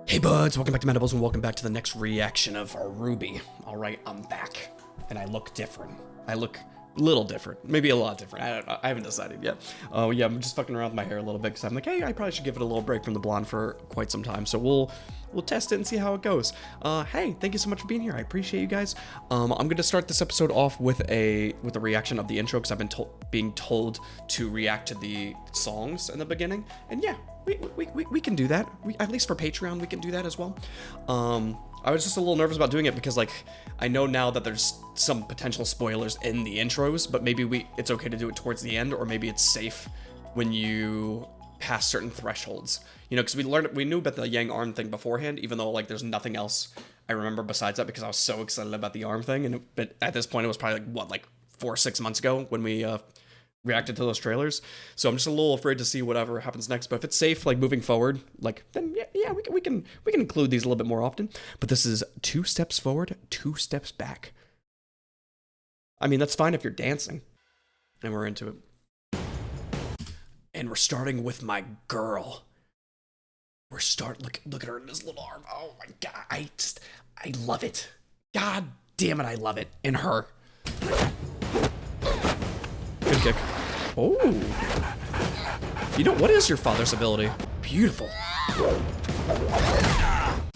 Hey buds, welcome back to Mandibles and welcome back to the next reaction of RWBY. Alright, I'm back. And I look different. I look a little different. Maybe a lot different. I don't know. I haven't decided yet. Oh yeah, I'm just fucking around with my hair a little bit because I'm like, hey, I probably should give it a little break from the blonde for quite some time. So we'll test it and see how it goes. Hey, thank you so much for being here. I appreciate you guys. I'm gonna start this episode off with a reaction of the intro because I've been being told to react to the songs in the beginning. And yeah, we can do that. At least for Patreon, we can do that as well. I was just a little nervous about doing it because, like, I know now that there's some potential spoilers in the intros, but maybe it's okay to do it towards the end, or maybe it's safe when you pass certain thresholds. You know, because we knew about the Yang arm thing beforehand, even though, like, there's nothing else I remember besides that because I was so excited about the arm thing. But at this point, it was probably, like 4 or 6 months ago when we reacted to those trailers. So I'm just a little afraid to see whatever happens next. But if it's safe, like, moving forward, like, then yeah, we can include these a little bit more often. But this is 2 steps forward, 2 steps back. I mean, that's fine if you're dancing. And we're into it. And we're starting with my girl. Look at her in this little arm. Oh my god, I love it. God damn it, I love it. And her. Good kick. Oh. You know, what is your father's ability? Beautiful.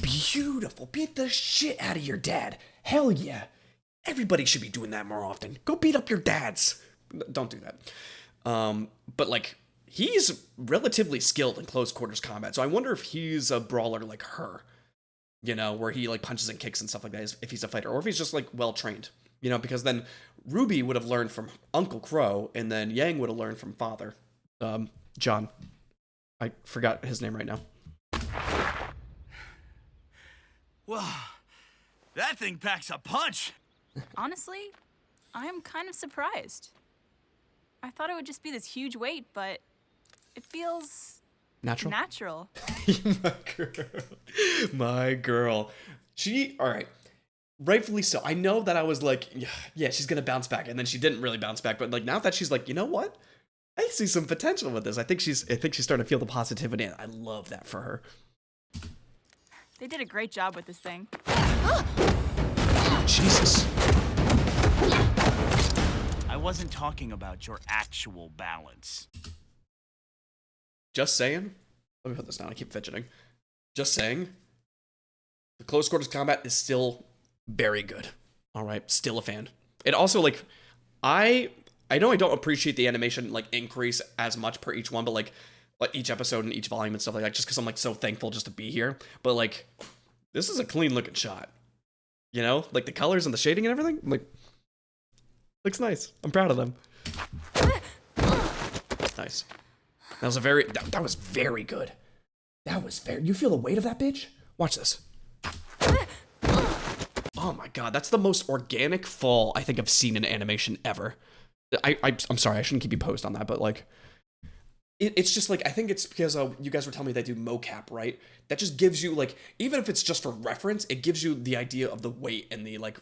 Beautiful. Beat the shit out of your dad. Hell yeah. Everybody should be doing that more often. Go beat up your dads. Don't do that. But, like, he's relatively skilled in close quarters combat. So I wonder if he's a brawler like her. You know, where he, like, punches and kicks and stuff like that, if he's a fighter. Or if he's just, like, well-trained. You know, because then RWBY would have learned from Uncle Crow, and then Yang would have learned from Father. John. I forgot his name right now. Well, that thing packs a punch. Honestly, I'm kind of surprised. I thought it would just be this huge weight, but it feels Natural? natural. My girl. My girl. Alright. Rightfully so. I know that I was like, yeah, she's gonna bounce back, and then she didn't really bounce back. But, like, now that she's like, you know what? I see some potential with this. I think she's starting to feel the positivity, and I love that for her. They did a great job with this thing. Jesus. I wasn't talking about your actual balance. Just saying. Let me put this down. I keep fidgeting. Just saying. The close quarters combat is still very good. All right, still a fan. It also, like, I know I don't appreciate the animation, like, increase as much per each one, but like each episode and each volume and stuff like that, just because I'm, like, so thankful just to be here. But, like, this is a clean looking shot. You know, like the colors and the shading and everything, like, looks nice. I'm proud of them. Nice. That was that was very good. That was very. You feel the weight of that bitch? Watch this. Oh my god, that's the most organic fall I think I've seen in animation ever. I'm sorry, I shouldn't keep you posted on that, but, like, it's just, like, I think it's because you guys were telling me they do mocap, right? That just gives you, like, even if it's just for reference, it gives you the idea of the weight and the, like,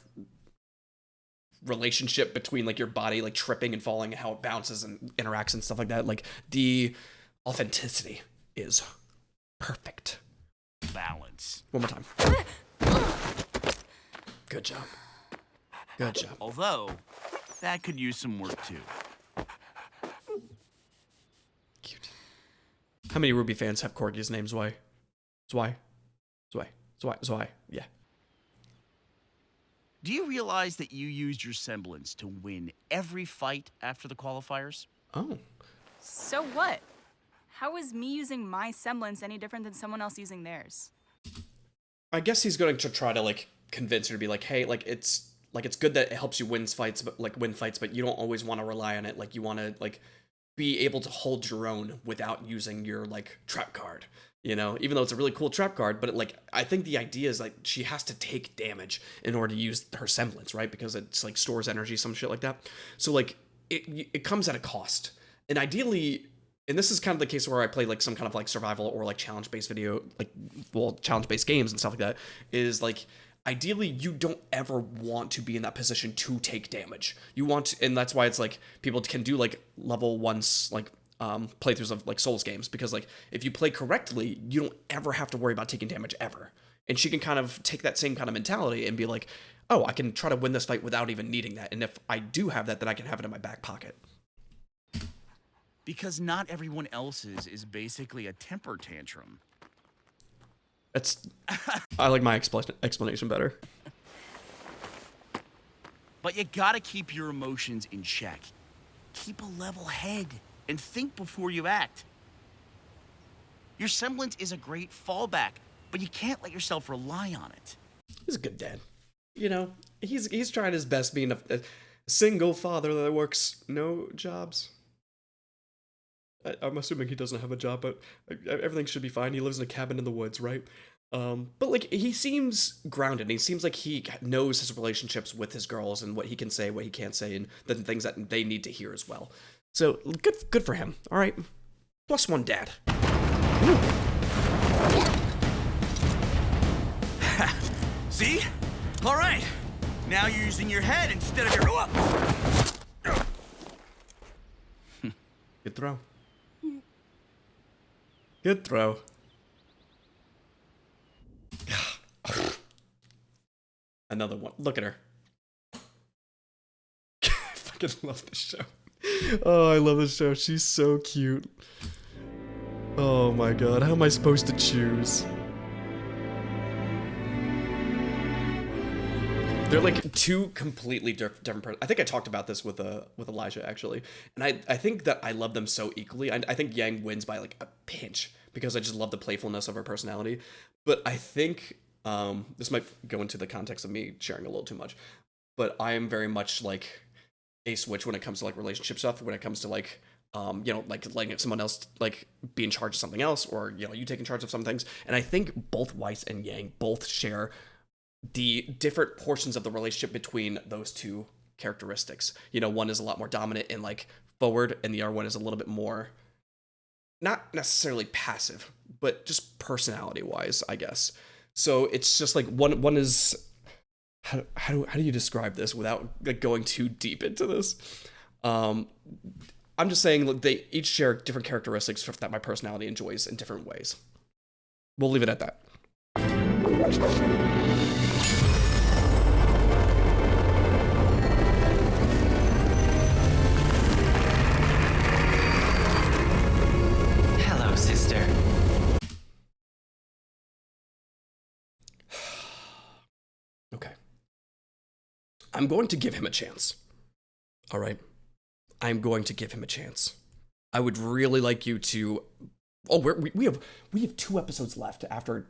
relationship between, like, your body, like, tripping and falling and how it bounces and interacts and stuff like that. Like, the authenticity is perfect. Balance. One more time. Good job. Good job. Although, that could use some work too. Cute. How many RWBY fans have corgis named Zwei? Zwei. Yeah. Do you realize that you used your semblance to win every fight after the qualifiers? Oh. So what? How is me using my semblance any different than someone else using theirs? I guess he's going to try to, like, convince her to be like, hey, like, it's good that it helps you win fights, but you don't always want to rely on it. Like, you want to, like, be able to hold your own without using your, like, trap card, you know, even though it's a really cool trap card. But like, I think the idea is, like, she has to take damage in order to use her semblance, right? Because it's, like, stores energy, some shit like that. So, like, it comes at a cost. And ideally, and this is kind of the case where I play, like, some kind of, like, survival or, like, challenge-based challenge-based games and stuff like that, is, like, ideally, you don't ever want to be in that position to take damage. You want to, and that's why it's like people can do, like, level 1, like, playthroughs of like Souls games, because like if you play correctly, you don't ever have to worry about taking damage ever. And she can kind of take that same kind of mentality and be like, oh, I can try to win this fight without even needing that. And if I do have that, then I can have it in my back pocket. Because not everyone else's is basically a temper tantrum. I like my explanation better. But you gotta keep your emotions in check. Keep a level head and think before you act. Your semblance is a great fallback, but you can't let yourself rely on it. He's a good dad. You know, he's trying his best being a single father that works no jobs. I'm assuming he doesn't have a job, but everything should be fine. He lives in a cabin in the woods, right? But like, he seems grounded. And he seems like he knows his relationships with his girls and what he can say, what he can't say, and the things that they need to hear as well. So good for him. All right, +1 dad. See? All right. Now you're using your head instead of your... Good throw. Good throw. Another one. Look at her. I fucking love this show. Oh, I love this show. She's so cute. Oh my god, how am I supposed to choose? They're like two completely different I think I talked about this with Elijah, actually. And I think that I love them so equally. I think Yang wins by like a pinch, because I just love the playfulness of her personality. But I think, this might go into the context of me sharing a little too much, but I am very much like a switch when it comes to like relationship stuff, when it comes to like, you know, like letting someone else like be in charge of something else, or, you know, you taking charge of some things. And I think both Weiss and Yang both share the different portions of the relationship between those two characteristics. You know, one is a lot more dominant and like forward, and the other one is a little bit more, not necessarily passive, but just personality wise, I guess. So it's just like one is, how do you describe this without like going too deep into this? I'm just saying, look, they each share different characteristics that my personality enjoys in different ways. We'll leave it at that. Hello, sister. Okay. I'm going to give him a chance. All right. I'm going to give him a chance. I would really like you to. Oh, we have 2 episodes left after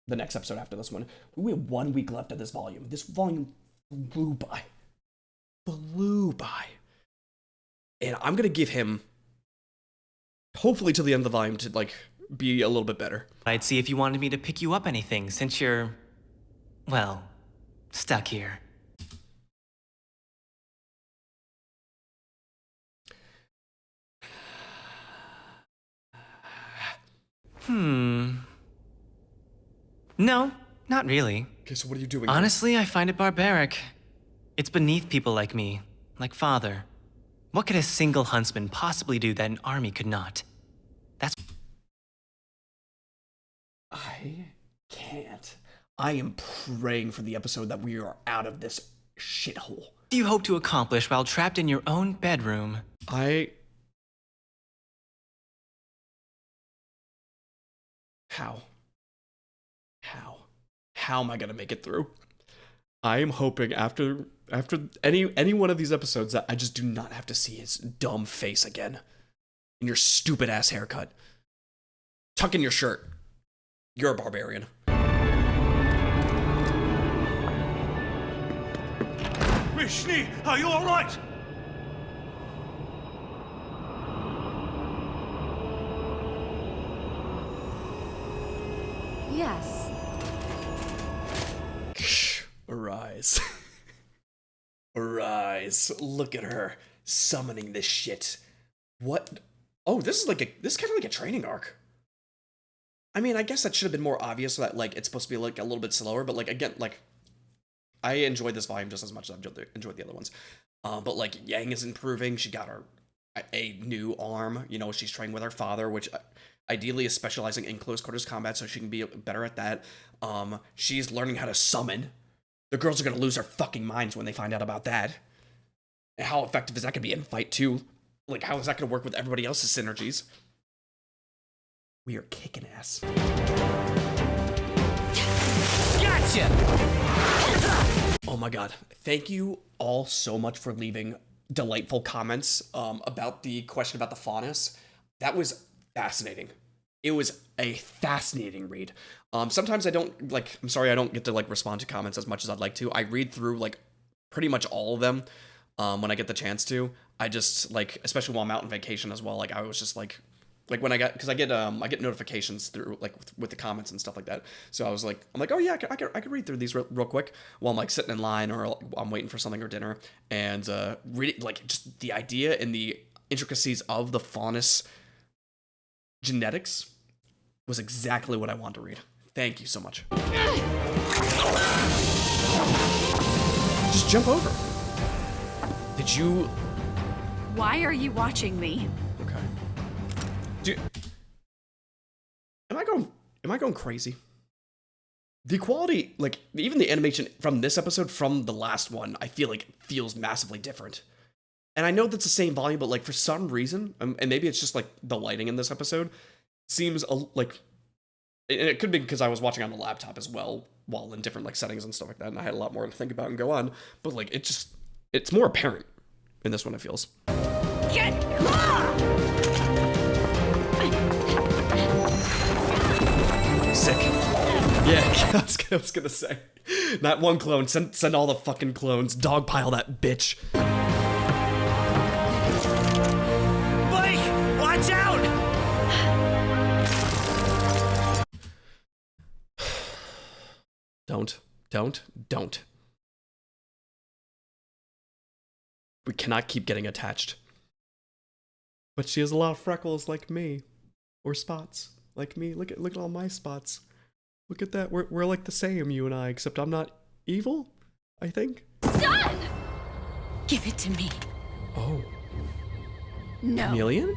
the next episode after this one. We have 1 week left of this volume. This volume blew by. And I'm gonna give him, hopefully till the end of the volume, to like be a little bit better. I'd see if you wanted me to pick you up anything, since you're, well, stuck here. No, not really. Okay, so what are you doing? Honestly, I find it barbaric. It's beneath people like me, like Father. What could a single huntsman possibly do that an army could not? That's... I can't. I am praying for the episode that we are out of this shithole. What do you hope to accomplish while trapped in your own bedroom? How am I gonna make it through? I am hoping after any one of these episodes that I just do not have to see his dumb face again. And your stupid ass haircut. Tuck in your shirt. You're a barbarian. Mishni, are you all right? Yes. Arise. Arise. Look at her summoning this shit. What? Oh, this is kind of like a training arc. I mean, I guess that should have been more obvious, that like it's supposed to be like a little bit slower, but like again, like I enjoyed this volume just as much as I've enjoyed the other ones. But like Yang is improving. She got her a new arm. You know, she's training with her father, which ideally is specializing in close quarters combat, so she can be better at that. She's learning how to summon. The girls are gonna lose their fucking minds when they find out about that. And how effective is that gonna be in a fight too? Like, how is that gonna work with everybody else's synergies? We are kicking ass. Gotcha! Oh my god. Thank you all so much for leaving delightful comments about the question about the faunus. That was fascinating. It was a fascinating read. Sometimes I don't, like, I'm sorry I don't get to, like, respond to comments as much as I'd like to. I read through, like, pretty much all of them when I get the chance to. I just, like, especially while I'm out on vacation as well, like, I was just, like when I got, because I get notifications through, like, with the comments and stuff like that. So I was like, I'm like, oh yeah, I could read through these real quick while I'm, like, sitting in line or I'm waiting for something or dinner, and read it, like, just the idea and the intricacies of the faunus genetics was exactly what I wanted to read. Thank you so much. Just jump over. Did you? Why are you watching me? Okay. Dude, am I going crazy? The quality, like, even the animation from this episode from the last one, I feel like feels massively different. And I know that's the same volume, but, like, for some reason, and maybe it's just, like, the lighting in this episode seems like, and it could be because I was watching on the laptop as well while in different, like, settings and stuff like that, and I had a lot more to think about and go on, but, like, it's more apparent in this one, it feels. Get Sick. Yeah, I was gonna say. Not one clone, send all the fucking clones, dogpile that bitch. Blake, watch out! Don't. We cannot keep getting attached. But she has a lot of freckles like me. Or spots like me. Look at all my spots. Look at that. We're like the same, you and I, except I'm not evil, I think. done! Give it to me. Oh. No. Chameleon?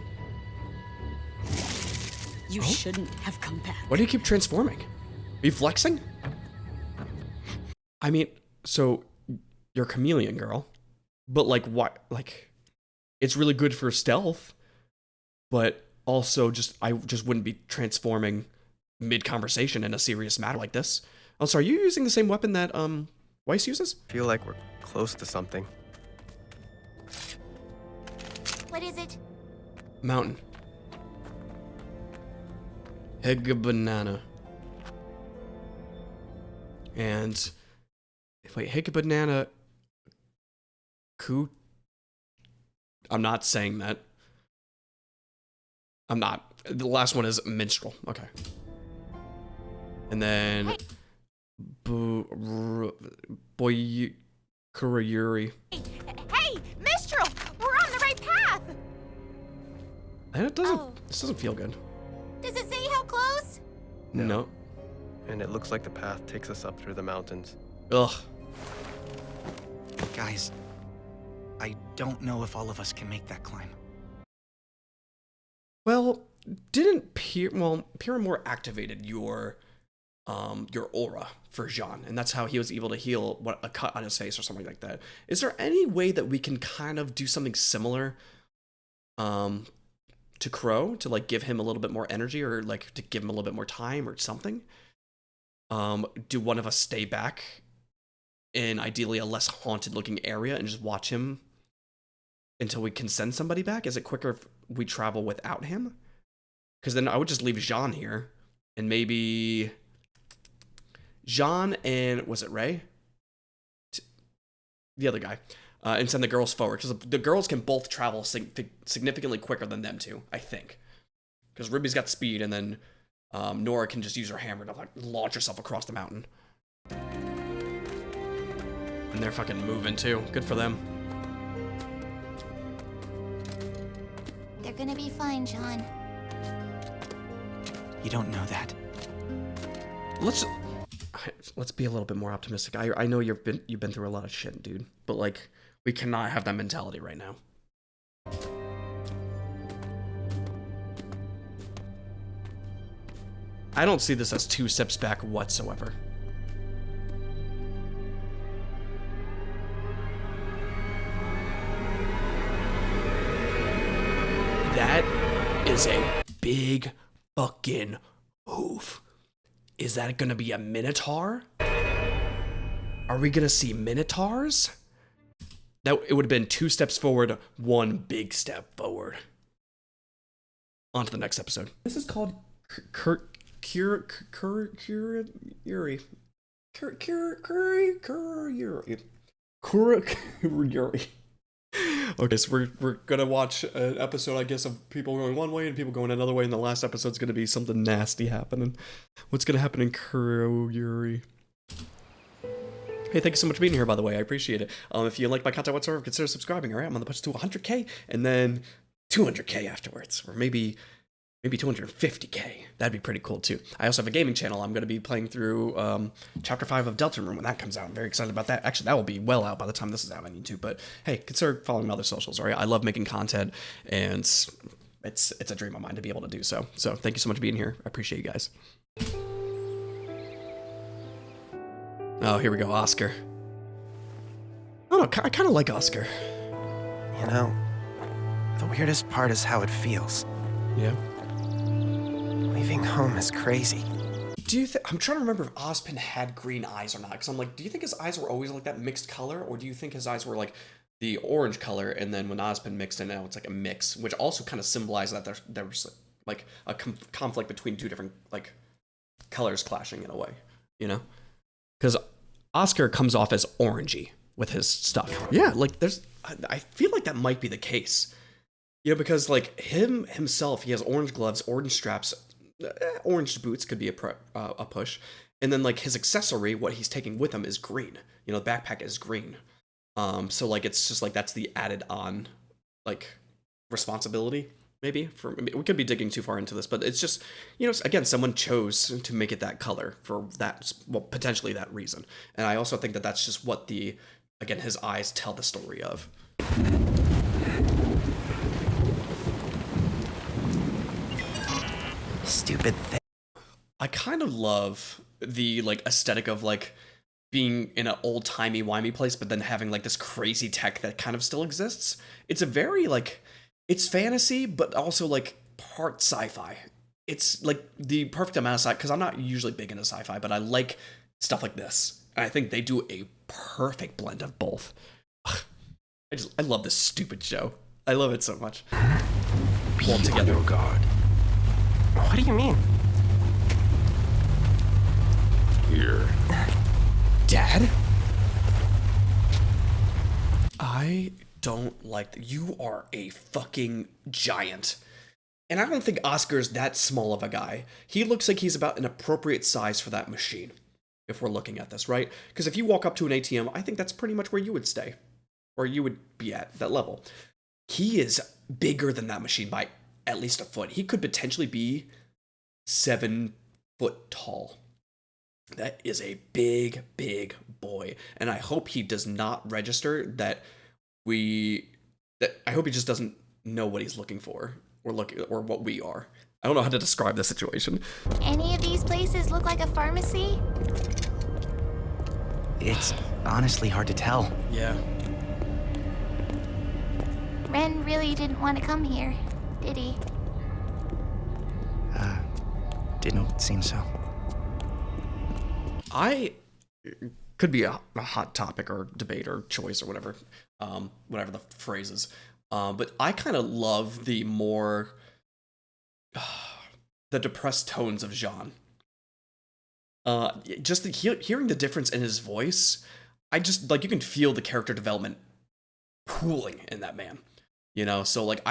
You shouldn't have come back. Why do you keep transforming? Are you flexing? I mean, so you're a chameleon girl, but like what? Like, it's really good for stealth, but also I just wouldn't be transforming mid-conversation in a serious matter like this. Also, are you using the same weapon that Weiss uses? I feel like we're close to something. What is it? Mountain. Hega banana. And wait, Hega banana. I'm not saying that. I'm not. The last one is minstrel. Okay. And then Hey. Kurayuri. Hey, Mistral! We're on the right path! And it doesn't. Oh. This doesn't feel good. Does it say how close? No. And it looks like the path takes us up through the mountains. Ugh. Guys, I don't know if all of us can make that climb. Well, didn't Pyramore activated your aura for Jean, and that's how he was able to heal a cut on his face or something like that. Is there any way that we can kind of do something similar to Crow to like give him a little bit more energy, or like to give him a little bit more time or something? Do one of us stay back in ideally a less haunted looking area and just watch him until we can send somebody back? Is it quicker if we travel without him? Because then I would just leave Jean here, and maybe Jean and, was it Ray? The other guy. And send the girls forward, because the girls can both travel significantly quicker than them two, I think. Because RWBY's got speed, and then Nora can just use her hammer to like launch herself across the mountain. And they're fucking moving too. Good for them. They're gonna be fine, John. You don't know that. Let's be a little bit more optimistic. I know you've been through a lot of shit, dude. But like, we cannot have that mentality right now. I don't see this as 2 steps back whatsoever. That is a big fucking hoof. Is that gonna be a Minotaur? Are we gonna see Minotaurs? That it would have been 2 steps forward, 1 big step forward. On to the next episode. This is called Yuri. Okay, so we're gonna watch an episode, I guess, of people going one way and people going another way, and the last episode's gonna be something nasty happening. What's gonna happen in Yuri? Hey, thank you so much for being here, by the way. I appreciate it. If you like my content whatsoever, consider subscribing, all right? I'm on the push to 100K, and then 200K afterwards, or maybe 250K. That'd be pretty cool, too. I also have a gaming channel. I'm going to be playing through Chapter 5 of Deltarune when that comes out. I'm very excited about that. Actually, that will be well out by the time this is out on YouTube, but hey, consider following my other socials, all right? I love making content, and it's a dream of mine to be able to do so. So thank you so much for being here. I appreciate you guys. Oh, here we go, Oscar. Oh, no, I kind of like Oscar. You know, the weirdest part is how it feels. Yeah. Leaving home is crazy. Do you think, I'm trying to remember if Ozpin had green eyes or not, because I'm like, do you think his eyes were always like that mixed color, or do you think his eyes were like the orange color, and then when Ozpin mixed in, now it's like a mix, which also kind of symbolizes that there was like a conflict between 2 different like colors clashing in a way, you know? Because Oscar comes off as orangey with his stuff. Yeah, like I feel like that might be the case. You know, because like himself, he has orange gloves, orange straps, orange boots could be a push, and then like his accessory, what he's taking with him is green. You know, the backpack is green. So like it's just like that's the added on like responsibility. Maybe we could be digging too far into this, but it's just, you know, again, someone chose to make it that color for that, well, potentially that reason. And I also think that that's just what again, his eyes tell the story of. Stupid thing. I kind of love the like aesthetic of like being in an old timey wimey place, but then having like this crazy tech that kind of still exists. It's a very like, it's fantasy, but also like part sci-fi. It's like the perfect amount of sci-fi, because I'm not usually big into sci-fi, but I like stuff like this. And I think they do a perfect blend of both. I love this stupid show. I love it so much. All together. God. What do you mean? Here. Dad? I don't like that. You are a fucking giant. And I don't think Oscar's that small of a guy. He looks like he's about an appropriate size for that machine, if we're looking at this, right? Because if you walk up to an ATM, I think that's pretty much where you would stay, or you would be at that level. He is bigger than that machine by at least a foot. He could potentially be 7 foot tall. That is a big, big boy. And I hope he does not register that I hope he just doesn't know what he's looking for or what we are. I don't know how to describe the situation. Any of these places look like a pharmacy? It's honestly hard to tell. Yeah. Ren really didn't want to come here, did he? Didn't seem so. I could be a hot topic or debate or choice or whatever the phrase is. But I kind of love the more the depressed tones of Jean. Just hearing the difference in his voice, I just like you can feel the character development pooling in that man. You know, so like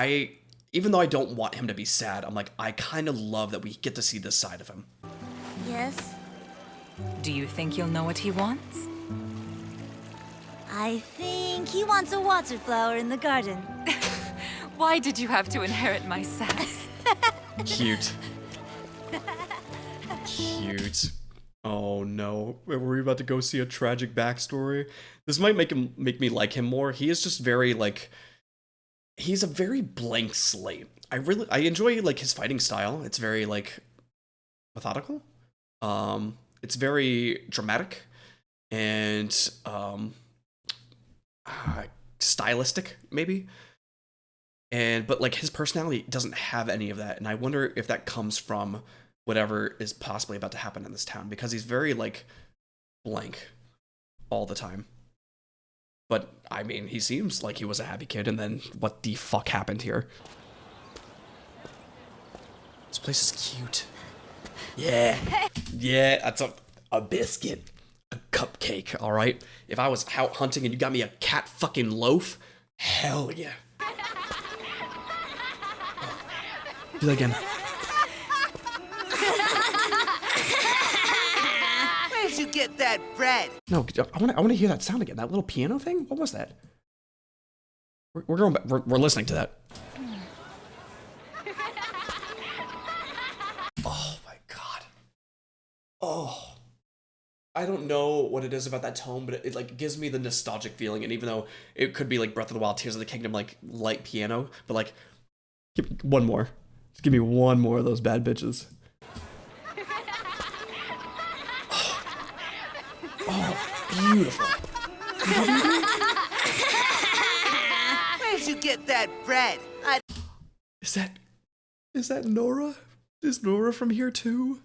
even though I don't want him to be sad, I'm like I kind of love that we get to see this side of him. Yes. Do you think you'll know what he wants? I think he wants a water flower in the garden. Why did you have to inherit my sass? Cute. Cute. Oh no, were we about to go see a tragic backstory? This might make me like him more. He is just very like, he's a very blank slate. I enjoy like his fighting style. It's very like methodical. It's very dramatic and stylistic, maybe. But like his personality doesn't have any of that, and I wonder if that comes from whatever is possibly about to happen in this town, because he's very like blank all the time. But I mean, he seems like he was a happy kid, and then what the fuck happened here? This place is cute. Yeah, yeah, that's a biscuit, a cupcake. All right. If I was out hunting and you got me a cat fucking loaf, hell yeah. Do that again. Where'd you get that bread? No, I want to hear that sound again. That little piano thing. What was that? We're going back. We're listening to that. Oh my god. Oh, I don't know what it is about that tone, but it like gives me the nostalgic feeling. And even though it could be like Breath of the Wild, Tears of the Kingdom, like light piano, but like give me one more. Just give me one more of those bad bitches. Oh, beautiful. Where'd you get that bread? Is that Nora? Is Nora from here too?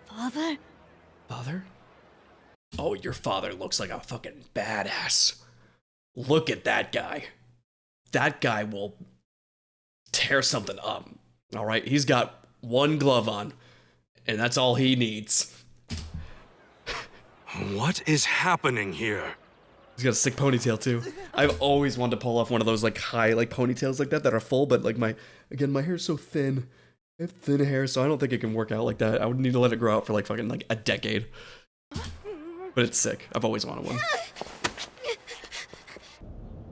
Father? Father? Oh, your father looks like a fucking badass. Look at that guy. That guy will tear something up. All right, he's got one glove on, and that's all he needs. What is happening here? He's got a sick ponytail too. I've always wanted to pull off one of those like high like ponytails like that are full, but like my hair's so thin. I have thin hair, so I don't think it can work out like that. I would need to let it grow out for like fucking like a decade. But it's sick. I've always wanted one.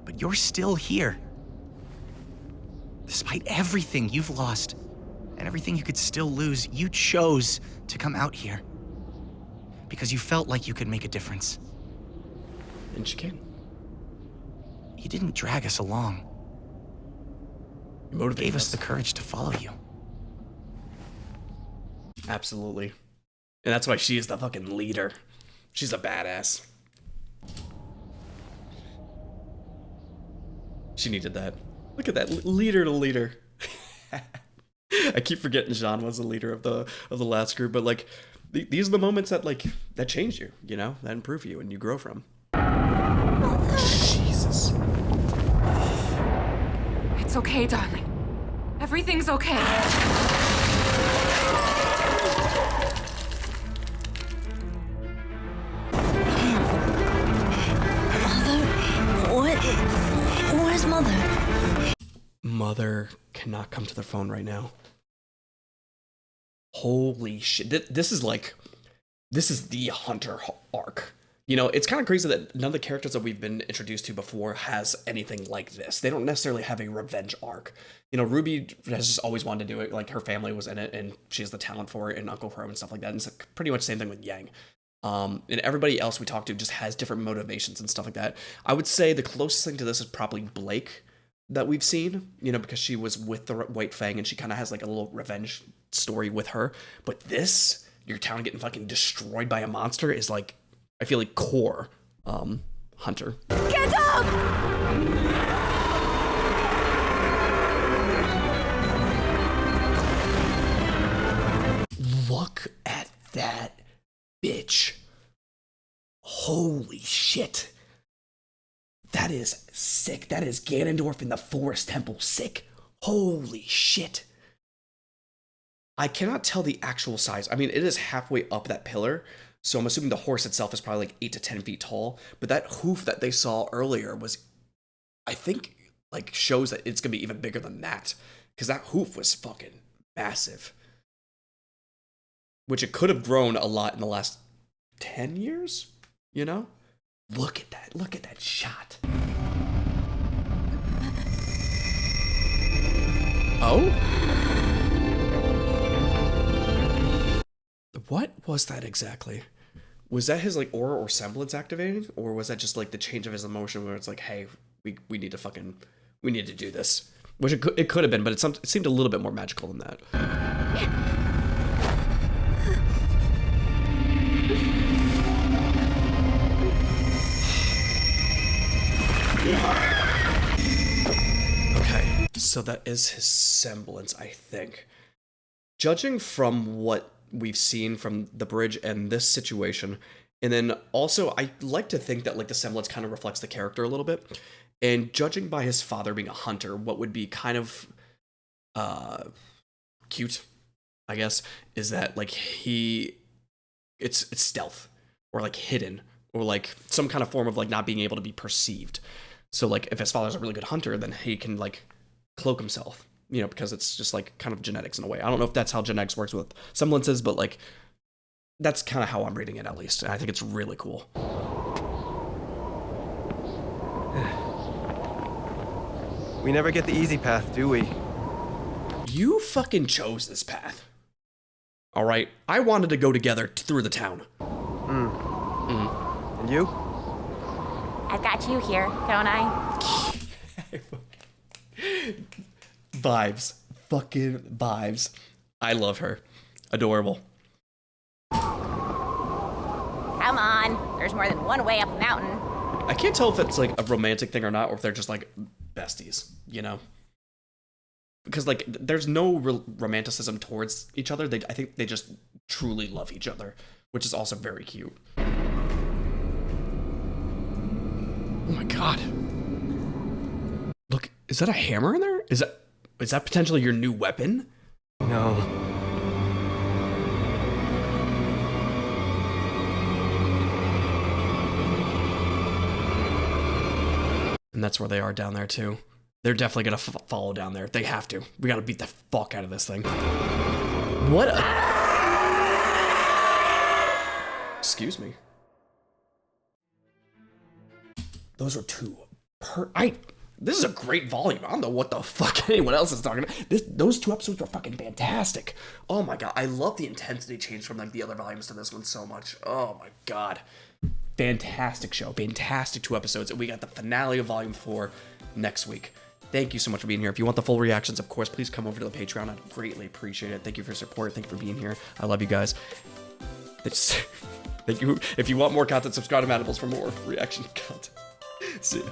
But you're still here. Despite everything you've lost and everything you could still lose, you chose to come out here because you felt like you could make a difference. And she can. You didn't drag us along. You gave us the courage to follow you. Absolutely. And that's why she is the fucking leader. She's a badass. She needed that. Look at that, leader to leader. I keep forgetting Jean was the leader of the last group, but like these are the moments that like that change you, you know, that improve you and you grow from. Jesus. It's okay, darling. Everything's okay. Where's Mother? Mother cannot come to the phone right now. Holy shit. This is the Hunter arc. You know, it's kind of crazy that none of the characters that we've been introduced to before has anything like this. They don't necessarily have a revenge arc. You know, RWBY has just always wanted to do it. Like, her family was in it, and she has the talent for it, and Uncle Chrome and stuff like that. And it's pretty much the same thing with Yang. And everybody else we talk to just has different motivations and stuff like that. I would say the closest thing to this is probably Blake that we've seen, you know, because she was with the White Fang and she kind of has like a little revenge story with her. But this, your town getting fucking destroyed by a monster is like, I feel like core Hunter. Get up! Look at that bitch. Holy shit. That is sick. That is Ganondorf in the Forest Temple. Sick. Holy shit. I cannot tell the actual size. I mean, it is halfway up that pillar, so I'm assuming the horse itself is probably like 8 to 10 feet tall. But that hoof that they saw earlier was, I think, like shows that it's gonna be even bigger than that. Because that hoof was fucking massive. Which it could have grown a lot in the last 10 years, you know? Look at that shot. Oh? What was that exactly? Was that his like aura or semblance activating, or was that just like the change of his emotion where it's like, hey, we need to do this, which it could have been, but it seemed a little bit more magical than that. Okay, so that is his semblance, I think. Judging from what we've seen from the bridge and this situation, and then also I like to think that like the semblance kind of reflects the character a little bit, and judging by his father being a hunter, what would be kind of cute, I guess, is that like it's stealth or like hidden or like some kind of form of like not being able to be perceived. So like if his father's a really good hunter, then he can like cloak himself, you know, because it's just like kind of genetics in a way. I don't know if that's how genetics works with semblances, but like that's kind of how I'm reading it, at least. And I think it's really cool. We never get the easy path, do we? You fucking chose this path. All right, I wanted to go together through the town. And you? I've got you here, don't I? Vibes. Fucking vibes. I love her. Adorable. Come on. There's more than one way up the mountain. I can't tell if it's like a romantic thing or not, or if they're just like besties, you know? Because like there's no romanticism towards each other. I think they just truly love each other, which is also very cute. Oh my god. Look, is that a hammer in there? Is that potentially your new weapon? No. And that's where they are down there too. They're definitely gonna follow down there. They have to. We gotta beat the fuck out of this thing. What a... Excuse me. Those are two this is a great volume. I don't know what the fuck anyone else is talking about. Those two episodes were fucking fantastic. Oh my god, I love the intensity change from like the other volumes to this one so much. Oh my god. Fantastic show. Fantastic 2 episodes. And we got the finale of volume 4 next week. Thank you so much for being here. If you want the full reactions, of course, please come over to the Patreon. I'd greatly appreciate it. Thank you for your support. Thank you for being here. I love you guys. Thank you. If you want more content, subscribe to Manables for more reaction content. See ya.